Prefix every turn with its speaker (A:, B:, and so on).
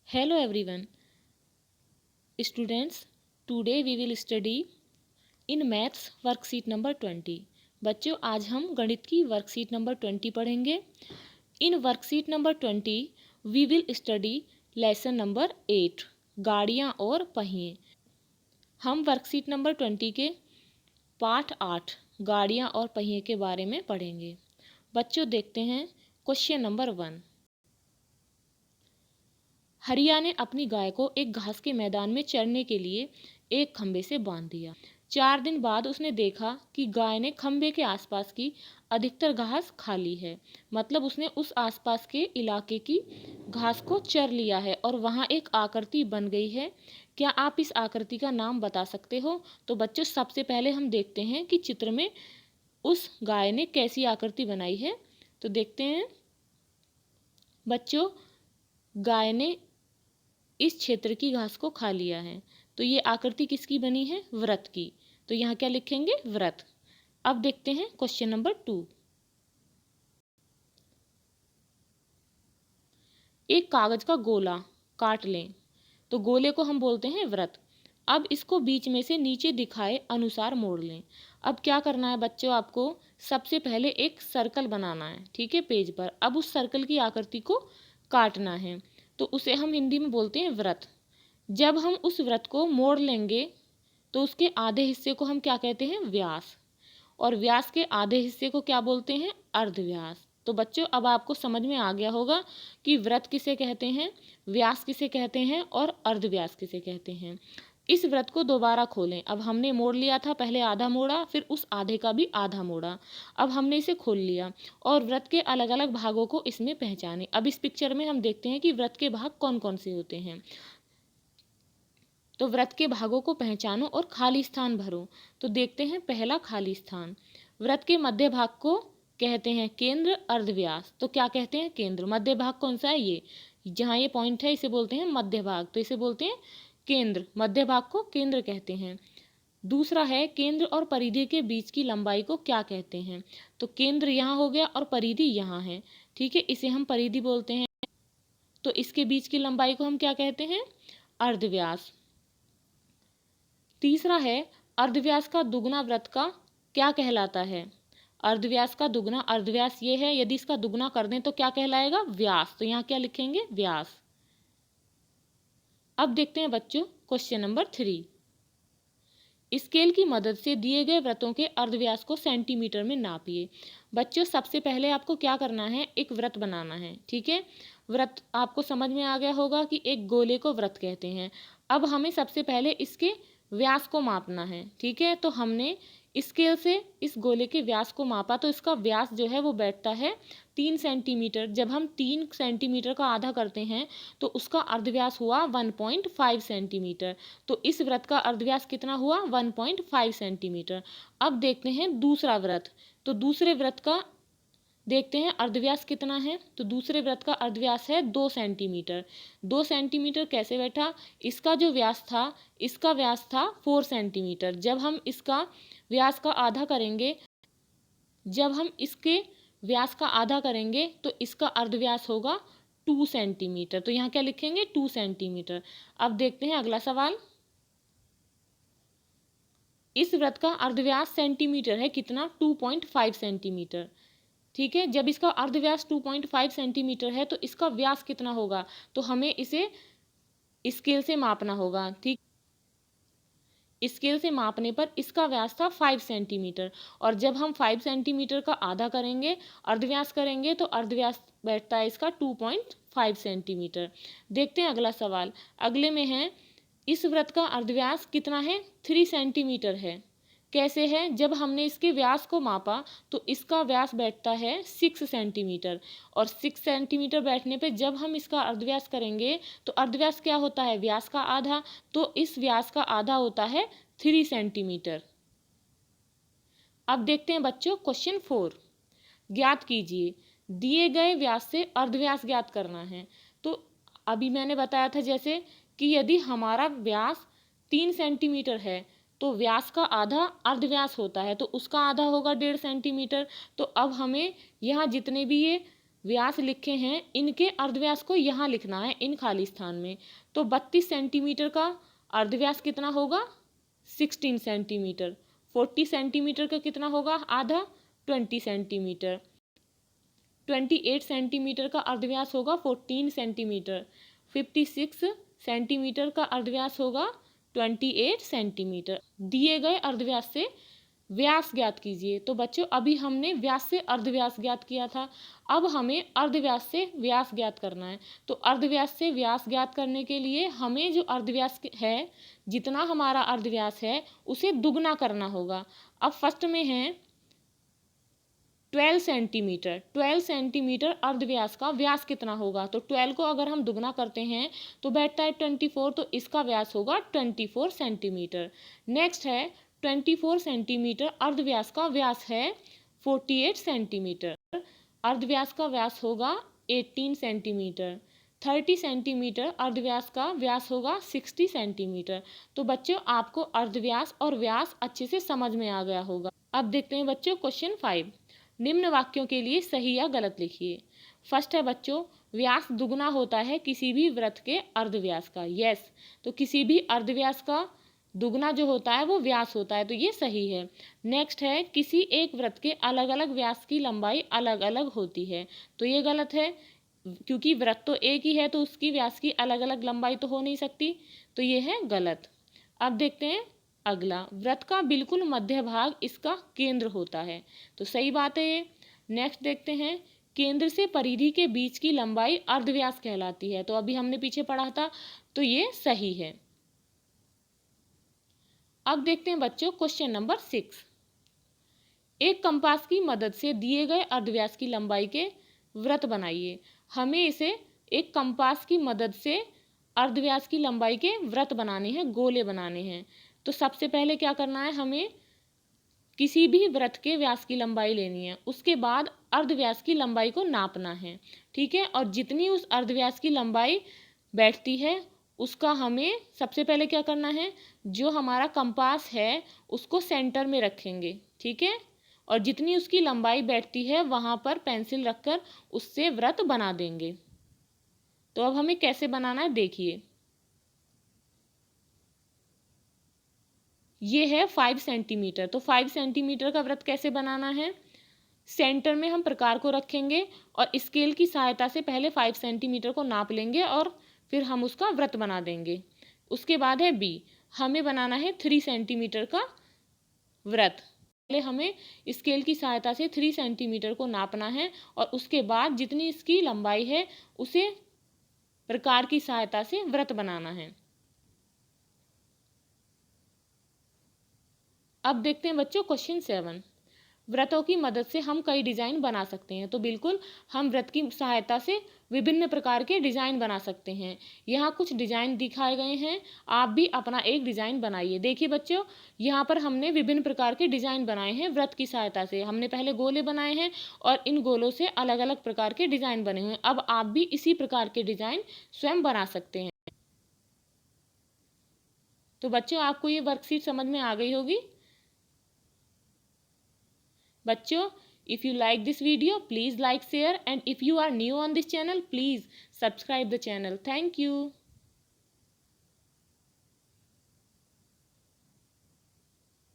A: Hello everyone. Students, today we will study in maths worksheet number 20। बच्चों, आज हम गणित की वर्कशीट नंबर 20 पढ़ेंगे। In worksheet number 20 we will study lesson number 8 गाड़ियाँ और पहिए। हम वर्कशीट नंबर 20 के पाठ 8 गाड़ियाँ और पहिए के बारे में पढ़ेंगे। बच्चों, देखते हैं क्वेश्चन नंबर 1। हरिया ने अपनी गाय को एक घास के मैदान में चरने के लिए एक खंबे से बांध दिया। 4 दिन बाद उसने देखा कि गाय ने खंबे के आसपास की अधिकतर घास खा ली है। मतलब उसने उस आसपास के इलाके की घास को चर लिया है और वहाँ एक आकृति बन गई है। क्या आप इस आकृति का नाम बता सकते हो? तो बच्चों, सबसे पहले हम देखते हैं कि चित्र में उस गाय ने कैसी आकृति बनाई है। तो देखते हैं बच्चों, गाय ने इस क्षेत्र की घास को खा लिया है। तो ये आकृति किसकी बनी है? वृत्त की। तो यहाँ क्या लिखेंगे? वृत्त। अब देखते हैं क्वेश्चन नंबर 2। एक कागज का गोला काट लें तो गोले को हम बोलते हैं वृत्त। अब इसको बीच में से नीचे दिखाए अनुसार मोड़ लें। अब क्या करना है बच्चों? आपको सबसे पहले एक सर्कल बनाना है, ठीक है, पेज पर। अब उस सर्कल की आकृति को काटना है, तो उसे हम हिंदी में बोलते हैं वृत्त। जब हम उस वृत्त को मोड़ लेंगे तो उसके आधे हिस्से को हम क्या कहते हैं? व्यास। और व्यास के आधे हिस्से को क्या बोलते हैं? अर्धव्यास। तो बच्चों, अब आपको समझ में आ गया होगा कि वृत्त किसे कहते हैं, व्यास किसे कहते हैं और अर्धव्यास किसे कहते हैं। इस वृत्त को दोबारा खोलें। अब हमने मोड़ लिया था, पहले आधा मोड़ा, फिर उस आधे का भी आधा मोड़ा। अब हमने इसे खोल लिया और वृत्त के अलग अलग भागों को इसमें पहचाने। अब इस पिक्चर में हम देखते हैं कि वृत्त के भाग कौन कौन से होते हैं। तो वृत्त के भागों को पहचानो और खाली स्थान भरो। तो देखते हैं पहला खाली स्थान। वृत्त के मध्य भाग को कहते हैं केंद्र, अर्धव्यास। तो क्या कहते हैं? केंद्र। मध्य भाग कौन सा है? ये जहाँ ये पॉइंट है इसे बोलते हैं मध्य भाग, तो इसे बोलते हैं केंद्र। मध्य भाग को केंद्र कहते हैं। दूसरा है केंद्र और परिधि के बीच की लंबाई को क्या कहते हैं? तो केंद्र यहाँ हो गया और परिधि यहाँ है, ठीक है, इसे हम परिधि बोलते हैं। तो इसके बीच की लंबाई को हम क्या कहते हैं? अर्धव्यास। तीसरा है अर्धव्यास का दुगना वृत्त का क्या कहलाता है? अर्धव्यास का दुगना, अर्धव्यास ये है, यदि इसका दुगना कर दें तो क्या कहलाएगा? व्यास। तो यहाँ क्या लिखेंगे? व्यास। अब देखते हैं बच्चों क्वेश्चन नंबर 3। स्केल की मदद से दिए गए वृत्तों के अर्धव्यास को सेंटीमीटर में नापिए। बच्चों, सबसे पहले आपको क्या करना है? एक वृत्त बनाना है, ठीक है। वृत्त आपको समझ में आ गया होगा कि एक गोले को वृत्त कहते हैं। अब हमें सबसे पहले इसके व्यास को मापना है, ठीक है। तो हमने स्केल से इस गोले के व्यास को मापा, तो इसका व्यास जो है वो बैठता है 3 सेंटीमीटर। जब हम 3 सेंटीमीटर का आधा करते हैं तो उसका अर्धव्यास हुआ 1.5 सेंटीमीटर। तो इस वृत्त का अर्धव्यास कितना हुआ? 1.5 सेंटीमीटर। अब देखते हैं दूसरा वृत्त। तो दूसरे वृत्त का देखते हैं अर्धव्यास कितना है। तो दूसरे वृत्त का अर्धव्यास है 2 सेंटीमीटर। 2 सेंटीमीटर कैसे बैठा? इसका जो व्यास था, इसका व्यास था 4 सेंटीमीटर। जब हम इसका व्यास का आधा करेंगे, जब हम इसके व्यास का आधा करेंगे तो इसका अर्धव्यास होगा 2 सेंटीमीटर। तो यहाँ क्या लिखेंगे? 2 सेंटीमीटर। अब देखते हैं अगला सवाल। इस वृत्त का अर्धव्यास सेंटीमीटर है, कितना? 2.5 सेंटीमीटर, ठीक है। जब इसका अर्धव्यास 2.5 सेंटीमीटर है तो इसका व्यास कितना होगा? तो हमें इसे स्केल से मापना होगा, ठीक। स्केल से मापने पर इसका व्यास था 5 सेंटीमीटर, और जब हम 5 सेंटीमीटर का आधा करेंगे, अर्धव्यास करेंगे, तो अर्धव्यास बैठता है इसका 2.5 सेंटीमीटर। देखते हैं अगला सवाल। अगले में है इस वृत्त का अर्धव्यास कितना है? 3 सेंटीमीटर है। कैसे है? जब हमने इसके व्यास को मापा तो इसका व्यास बैठता है 6 सेंटीमीटर, और 6 सेंटीमीटर बैठने पे जब हम इसका अर्धव्यास करेंगे तो अर्धव्यास क्या होता है? व्यास का आधा। तो इस व्यास का आधा होता है 3 सेंटीमीटर। अब देखते हैं बच्चों क्वेश्चन 4। ज्ञात कीजिए, दिए गए व्यास से अर्धव्यास ज्ञात करना है। तो अभी मैंने बताया था जैसे कि यदि हमारा व्यास 3 सेंटीमीटर है तो व्यास का आधा अर्धव्यास होता है, तो उसका आधा होगा 1.5 सेंटीमीटर। तो अब हमें यहाँ जितने भी ये व्यास लिखे हैं, इनके अर्धव्यास को यहाँ लिखना है इन खाली स्थान में। तो 32 सेंटीमीटर का अर्धव्यास कितना होगा? 16 सेंटीमीटर। 40 सेंटीमीटर का कितना होगा आधा? 20 सेंटीमीटर। 28 सेंटीमीटर का अर्धव्यास होगा 14 सेंटीमीटर। 56 सेंटीमीटर का अर्धव्यास होगा 28 सेंटीमीटर। दिए गए अर्धव्यास से व्यास ज्ञात कीजिए। तो बच्चों अभी हमने व्यास से अर्धव्यास ज्ञात किया था, अब हमें अर्धव्यास से व्यास ज्ञात करना है। तो अर्धव्यास से व्यास ज्ञात करने के लिए हमें जो अर्धव्यास है, जितना हमारा अर्धव्यास है उसे दुगना करना होगा। अब फर्स्ट में है 12 सेंटीमीटर। 12 सेंटीमीटर अर्धव्यास का व्यास कितना होगा? तो 12 को अगर हम दुगना करते हैं तो बैठता है 24, तो इसका व्यास होगा 24 सेंटीमीटर। नेक्स्ट है 24 सेंटीमीटर अर्धव्यास का व्यास है 48 सेंटीमीटर। अर्धव्यास का व्यास होगा 18 सेंटीमीटर। 30 सेंटीमीटर अर्धव्यास का व्यास होगा 60 सेंटीमीटर। तो बच्चों आपको अर्धव्यास और व्यास अच्छे से समझ में आ गया होगा। अब देखते हैं बच्चों क्वेश्चन 5। निम्न वाक्यों के लिए सही या गलत लिखिए। फर्स्ट है बच्चों, व्यास दुगना होता है किसी भी वृत्त के अर्धव्यास का। यस, तो किसी भी अर्धव्यास का दुगना जो होता है वो व्यास होता है, तो ये सही है। नेक्स्ट है, किसी एक वृत्त के अलग अलग व्यास की लंबाई अलग अलग होती है, तो ये गलत है, क्योंकि वृत्त तो एक ही है तो उसकी व्यास की अलग अलग लंबाई तो हो नहीं सकती, तो ये है गलत। अब देखते हैं अगला, वृत्त का बिल्कुल मध्य भाग इसका केंद्र होता है, तो सही बात है ये। नेक्स्ट देखते हैं, केंद्र से परिधि के बीच की लंबाई अर्धव्यास कहलाती है, तो अभी हमने पीछे पढ़ा था, तो ये सही है। अब देखते हैं बच्चों क्वेश्चन नंबर 6। एक कंपास की मदद से दिए गए अर्धव्यास की लंबाई के वृत्त बनाइए। हमें इसे एक कंपास की मदद से अर्धव्यास की लंबाई के वृत्त बनाने हैं, गोले बनाने हैं। तो सबसे पहले क्या करना है, हमें किसी भी वृत्त के व्यास की लंबाई लेनी है, उसके बाद अर्धव्यास की लंबाई को नापना है, ठीक है। और जितनी उस अर्धव्यास की लंबाई बैठती है उसका हमें सबसे पहले क्या करना है, जो हमारा कंपास है उसको सेंटर में रखेंगे, ठीक है। और जितनी उसकी लंबाई बैठती है वहाँ पर पेंसिल रखकर उससे वृत्त बना देंगे। तो अब हमें कैसे बनाना है देखिए, ये है 5 सेंटीमीटर। तो 5 सेंटीमीटर का वृत्त कैसे बनाना है, सेंटर में हम प्रकार को रखेंगे और स्केल की सहायता से पहले 5 सेंटीमीटर को नाप लेंगे और फिर हम उसका वृत्त बना देंगे। उसके बाद है बी, हमें बनाना है 3 सेंटीमीटर का वृत्त। पहले हमें स्केल की सहायता से 3 सेंटीमीटर को नापना है और उसके बाद जितनी इसकी लंबाई है उसे प्रकार की सहायता से वृत्त बनाना है। अब देखते हैं बच्चों क्वेश्चन 7। वृत्तों की मदद से हम कई डिजाइन बना सकते हैं। तो बिल्कुल हम वृत्त की सहायता से विभिन्न प्रकार के डिजाइन बना सकते हैं। यहाँ कुछ डिजाइन दिखाए गए हैं, आप भी अपना एक डिजाइन बनाइए। देखिए बच्चों, यहाँ पर हमने विभिन्न प्रकार के डिजाइन बनाए हैं वृत्त की सहायता से। हमने पहले गोले बनाए हैं और इन गोलों से अलग अलग प्रकार के डिजाइन बने हुए हैं। अब आप भी इसी प्रकार के डिजाइन स्वयं बना सकते हैं। तो बच्चों आपको ये वर्कशीट समझ में आ गई होगी। बच्चों, if you like this video, please like, share, and if you are new on this channel, please subscribe the channel. Thank you.